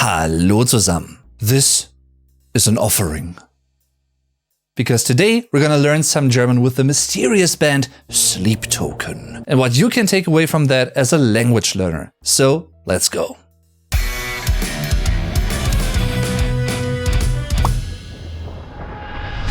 Hallo zusammen. This is an offering. Because today we're gonna learn some German with the mysterious band Sleep Token. And what you can take away from that as a language learner. So, let's go.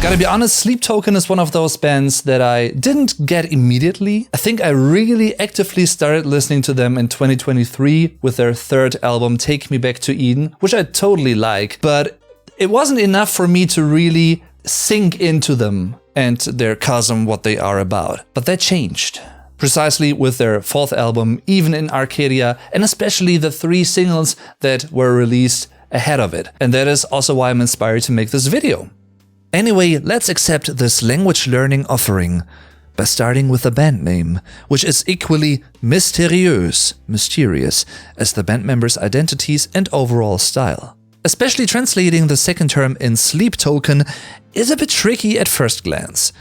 Gotta be honest, Sleep Token is one of those bands that I didn't get immediately. I think I really actively started listening to them in 2023 with their third album, Take Me Back to Eden, which I totally like, but it wasn't enough for me to really sink into them and their cosm, what they are about. But that changed. Precisely with their fourth album, even in Arcadia, and especially the 3 singles that were released ahead of it. And that is also why I'm inspired to make this video. Anyway, let's accept this language learning offering by starting with the band name, which is equally mysterious as the band members' identities and overall style. Especially translating the second term in Sleep Token is a bit tricky at first glance,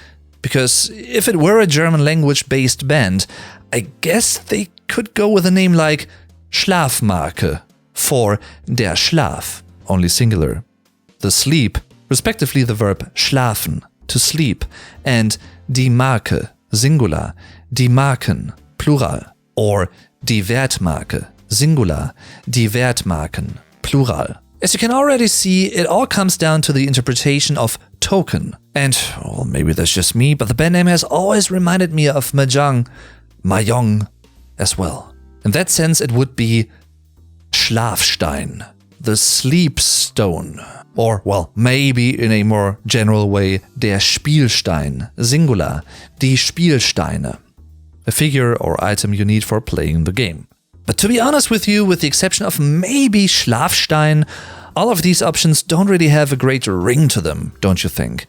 because if it were a German language-based band, I guess they could go with a name like Schlafmarke for der Schlaf, only singular. The sleep, respectively the verb schlafen, to sleep, and die Marke, singular, die Marken, plural, or die Wertmarke, singular, die Wertmarken, plural. As you can already see, it all comes down to the interpretation of token. And, well, maybe that's just me, but the band name has always reminded me of Mahjong as well. In that sense, it would be Schlafstein, the sleep stone. Or, well, maybe in a more general way, der Spielstein, singular, die Spielsteine, a figure or item you need for playing the game. But to be honest with you, with the exception of maybe Schlafstein, all of these options don't really have a great ring to them, don't you think?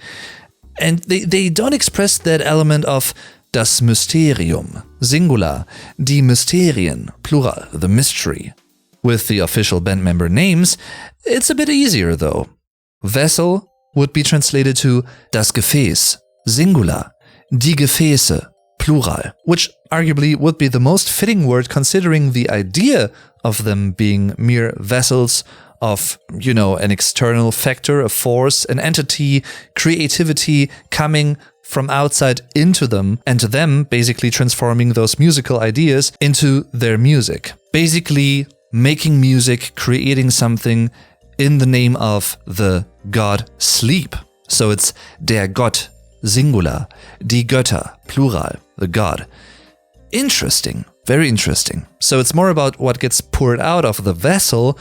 And they don't express that element of das Mysterium, singular, die Mysterien, plural, the mystery. With the official band member names, it's a bit easier though. Vessel would be translated to das Gefäß, singular, die Gefäße, plural, which arguably would be the most fitting word considering the idea of them being mere vessels of, an external factor, a force, an entity, creativity coming from outside into them, and them basically transforming those musical ideas into their music. Basically, making music, creating something in the name of the god Sleep. So it's der Gott, singular, die Götter, plural, the god. Interesting, very interesting. So it's more about what gets poured out of the vessel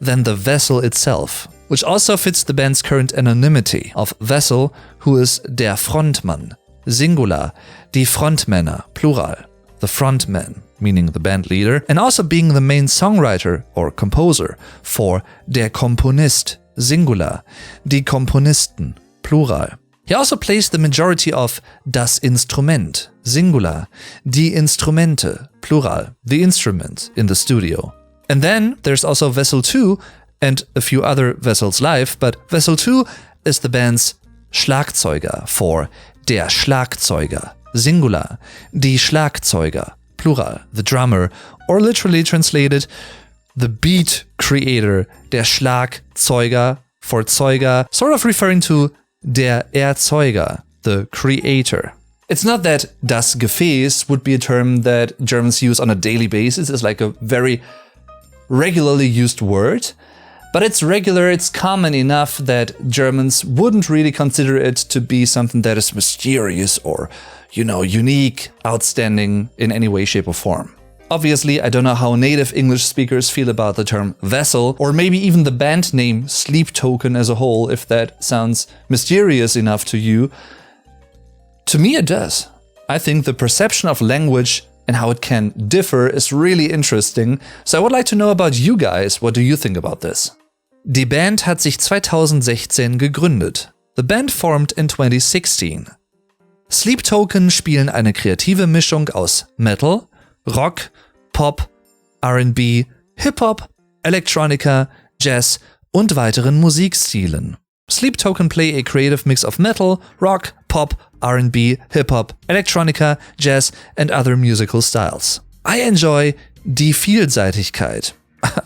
than the vessel itself, which also fits the band's current anonymity of vessel, who is der Frontman, singular, die Frontmänner, plural, the frontman, meaning the band leader, and also being the main songwriter or composer for der Komponist, singular, die Komponisten, plural. He also plays the majority of das Instrument, singular, die Instrumente, plural, the instrument in the studio. And then there's also Vessel 2 and a few other vessels live, but Vessel 2 is the band's Schlagzeuger for der Schlagzeuger, singular, die Schlagzeuger, plural, the drummer, or literally translated, the beat creator, der Schlagzeuger for Zeuger, sort of referring to der Erzeuger, the creator. It's not that das Gefäß would be a term that Germans use on a daily basis. It's like a very regularly used word, but it's regular, it's common enough that Germans wouldn't really consider it to be something that is mysterious or, unique, outstanding in any way, shape, or form. Obviously, I don't know how native English speakers feel about the term vessel, or maybe even the band name Sleep Token as a whole, if that sounds mysterious enough to you. To me, it does. I think the perception of language and how it can differ is really interesting, so I would like to know about you guys. What do you think about this? Die Band hat sich 2016 gegründet. The band formed in 2016. Sleep Token spielen eine kreative Mischung aus Metal, Rock, Pop, R&B, Hip-Hop, Electronica, Jazz und weiteren Musikstilen. Sleep Token play a creative mix of metal, rock, pop, R&B, hip-hop, electronica, jazz and other musical styles. I enjoy die Vielseitigkeit,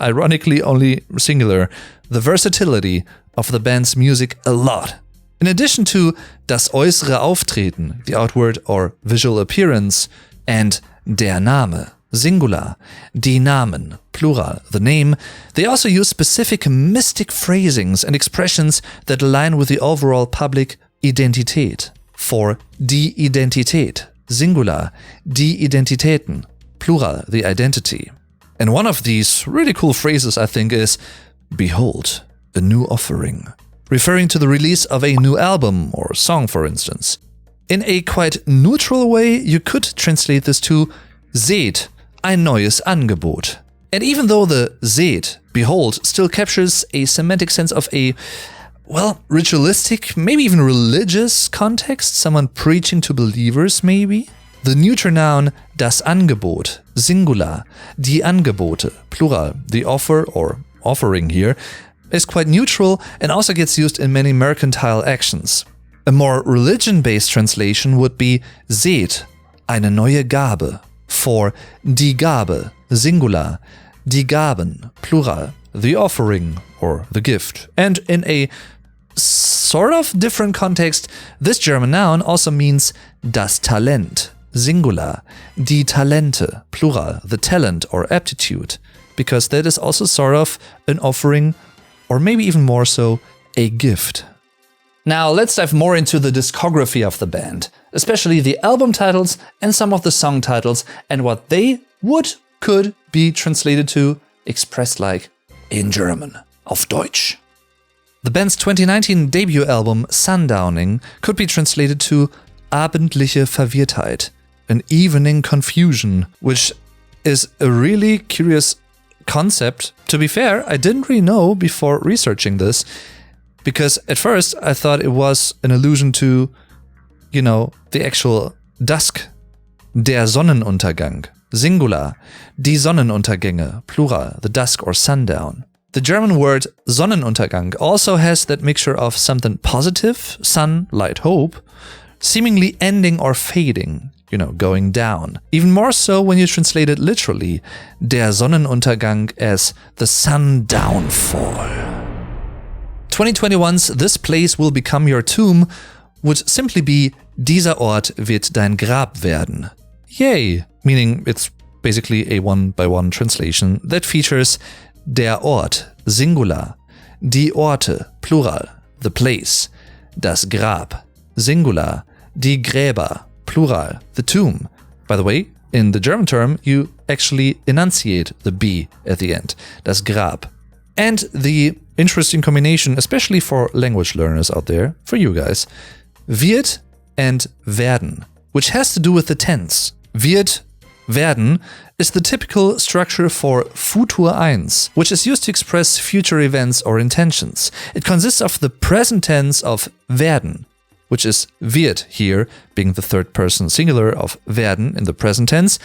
ironically only singular, the versatility of the band's music a lot. In addition to das äußere Auftreten, the outward or visual appearance, and der Name, singular, die Namen, plural, the name, they also use specific mystic phrasings and expressions that align with the overall public Identität. For die Identität, singular, die Identitäten, plural, the identity. And one of these really cool phrases, I think, is behold, a new offering, referring to the release of a new album or song, for instance. In a quite neutral way, you could translate this to seht, ein neues Angebot. And even though the seht, behold, still captures a semantic sense of a, well, ritualistic, maybe even religious context, someone preaching to believers maybe, the neuter noun das Angebot, singular, die Angebote, plural, the offer or offering here, is quite neutral and also gets used in many mercantile actions. A more religion-based translation would be seht, eine neue Gabe, for die Gabe, singular, die Gaben, plural, the offering or the gift. And in a sort of different context, this German noun also means das Talent, singular, die Talente, plural, the talent or aptitude, because that is also sort of an offering, or maybe even more so, a gift. Now let's dive more into the discography of the band, especially the album titles and some of the song titles and what they could be translated to, expressed like in German, auf Deutsch. The band's 2019 debut album Sundowning could be translated to abendliche Verwirrtheit, an evening confusion, which is a really curious concept. To be fair, I didn't really know before researching this, because at first I thought it was an allusion to, the actual dusk, der Sonnenuntergang, singular, die Sonnenuntergänge, plural, the dusk or sundown. The German word Sonnenuntergang also has that mixture of something positive, sun, light, hope, seemingly ending or fading, going down. Even more so when you translate it literally, der Sonnenuntergang as the sun downfall. 2021's This Place Will Become Your Tomb would simply be dieser Ort wird dein Grab werden. Yay! Meaning it's basically a one-by-one translation that features der Ort, singular, die Orte, plural, the place, das Grab, singular, die Gräber, plural, the tomb. By the way, in the German term, you actually enunciate the B at the end, das Grab. And the interesting combination, especially for language learners out there, for you guys, wird and werden, which has to do with the tense. Wird, werden is the typical structure for Futur I, which is used to express future events or intentions. It consists of the present tense of werden, which is wird here, being the third person singular of werden in the present tense,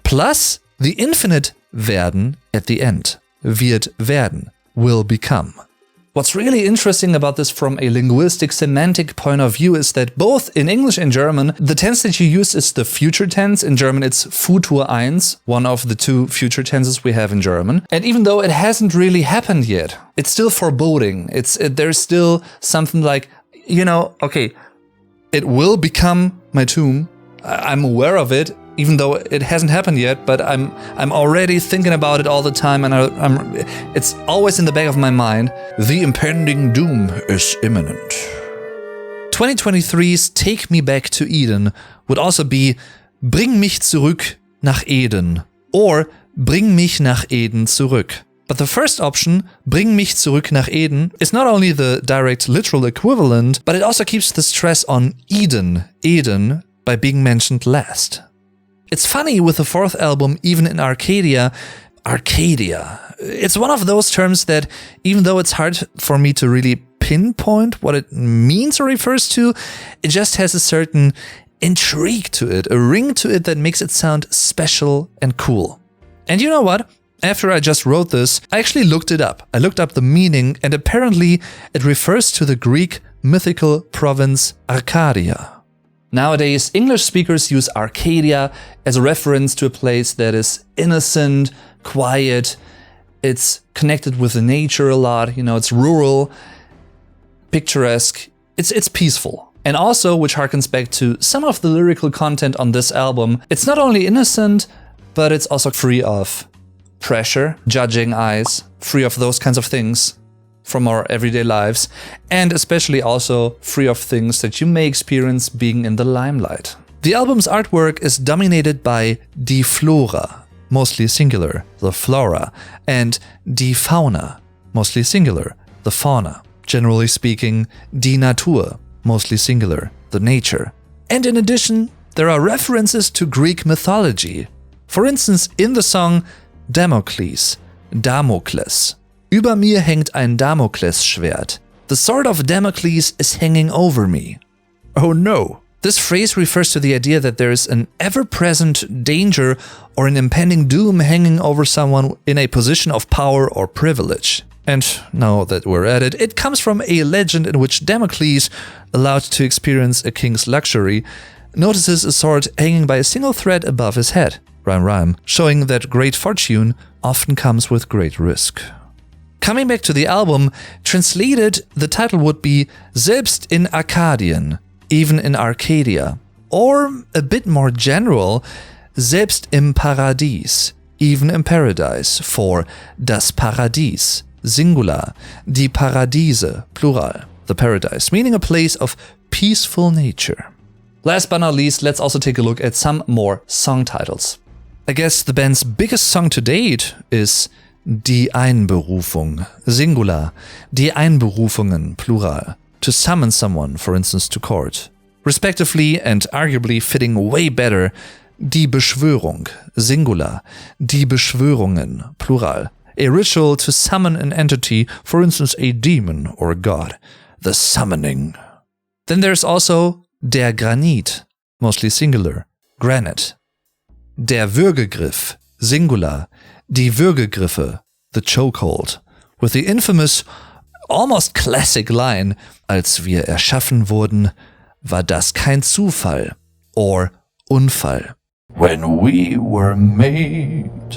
plus the infinite werden at the end. Wird werden, will become. What's really interesting about this from a linguistic semantic point of view is that both in English and German, the tense that you use is the future tense. In German, it's Futur I, one of the two future tenses we have in German. And even though it hasn't really happened yet, it's still foreboding. There's still something like, okay, it will become my tomb. I'm aware of it, even though it hasn't happened yet, but I'm already thinking about it all the time, and it's always in the back of my mind. The impending doom is imminent. 2023's Take Me Back to Eden would also be Bring mich zurück nach Eden or Bring mich nach Eden zurück. But the first option, Bring mich zurück nach Eden, is not only the direct literal equivalent, but it also keeps the stress on Eden, by being mentioned last. It's funny with the fourth album, even in Arcadia, it's one of those terms that, even though it's hard for me to really pinpoint what it means or refers to, it just has a certain intrigue to it, a ring to it that makes it sound special and cool. And you know what? After I just wrote this, I actually looked it up. I looked up the meaning, and apparently it refers to the Greek mythical province Arcadia. Nowadays, English speakers use Arcadia as a reference to a place that is innocent, quiet, It's connected with the nature a lot, you know, it's rural, picturesque, it's peaceful. And also, which harkens back to some of the lyrical content on this album, it's not only innocent, but it's also free of pressure, judging eyes, free of those kinds of things from our everyday lives, and especially also free of things that you may experience being in the limelight. The album's artwork is dominated by die Flora, mostly singular, the flora, and die Fauna, mostly singular, the fauna. Generally speaking, die Natur, mostly singular, the nature. And in addition, there are references to Greek mythology. For instance, in the song Damocles, Damocles. Über mir hängt ein Damoklesschwert. The sword of Damocles is hanging over me. Oh no. This phrase refers to the idea that there is an ever-present danger or an impending doom hanging over someone in a position of power or privilege. And now that we're at it, it comes from a legend in which Damocles, allowed to experience a king's luxury, notices a sword hanging by a single thread above his head, rhyme, showing that great fortune often comes with great risk. Coming back to the album, translated, the title would be Selbst in Arkadien, even in Arcadia, or a bit more general, Selbst im Paradies, even in paradise, for das Paradies, singular, die Paradiese, plural, the paradise, meaning a place of peaceful nature. Last but not least, let's also take a look at some more song titles. I guess the band's biggest song to date is Die Einberufung, singular, die Einberufungen, plural, to summon someone, for instance, to court. Respectively and arguably fitting way better, Die Beschwörung, singular, die Beschwörungen, plural, a ritual to summon an entity, for instance, a demon or a god, the summoning. Then there's also Der Granit, mostly singular, granite. Der Würgegriff, singular, die Würgegriffe, the chokehold, with the infamous, almost classic line, als wir erschaffen wurden, war das kein Zufall or Unfall. When we were made,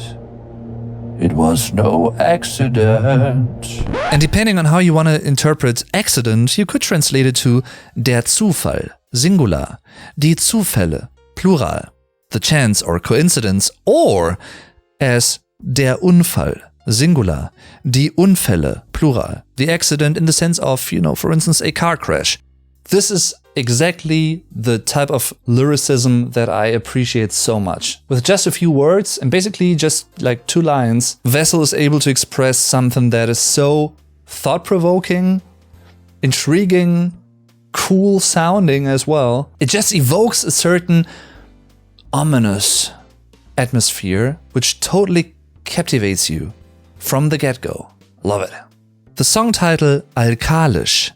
it was no accident. And depending on how you want to interpret accident, you could translate it to der Zufall, singular, die Zufälle, plural, the chance or coincidence, or as der Unfall, singular, die Unfälle, plural, the accident in the sense of, you know, for instance, a car crash. This is exactly the type of lyricism that I appreciate so much. With just a few words and basically just like 2 lines, Vessel is able to express something that is so thought-provoking, intriguing, cool sounding as well. It just evokes a certain ominous atmosphere which totally captivates you from the get-go. Love it. The song title Alkalisch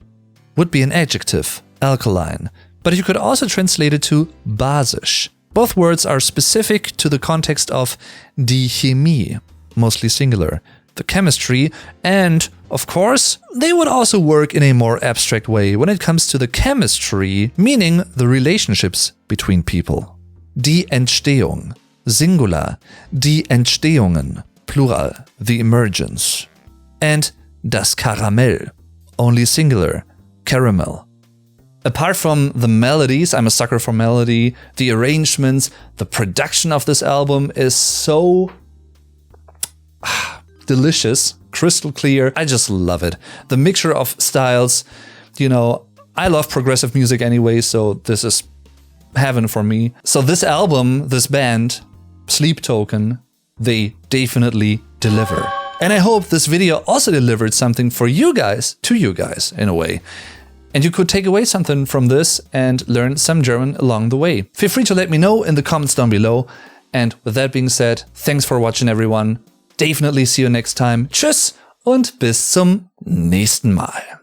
would be an adjective, alkaline, but you could also translate it to basisch. Both words are specific to the context of die Chemie, mostly singular, the chemistry, and, of course, they would also work in a more abstract way when it comes to the chemistry, meaning the relationships between people. Die Entstehung, singular, die Entstehungen, plural, the emergence. And das Karamell, only singular, caramel. Apart from the melodies, I'm a sucker for melody, the arrangements, the production of this album is so delicious, crystal clear. I just love it. The mixture of styles, you know, I love progressive music anyway, so this is heaven for me. So this album, this band, Sleep Token, they definitely deliver. And I hope this video also delivered something for you guys, to you guys, in a way. And you could take away something from this and learn some German along the way. Feel free to let me know in the comments down below. And with that being said, thanks for watching everyone. Definitely see you next time. Tschüss und bis zum nächsten Mal.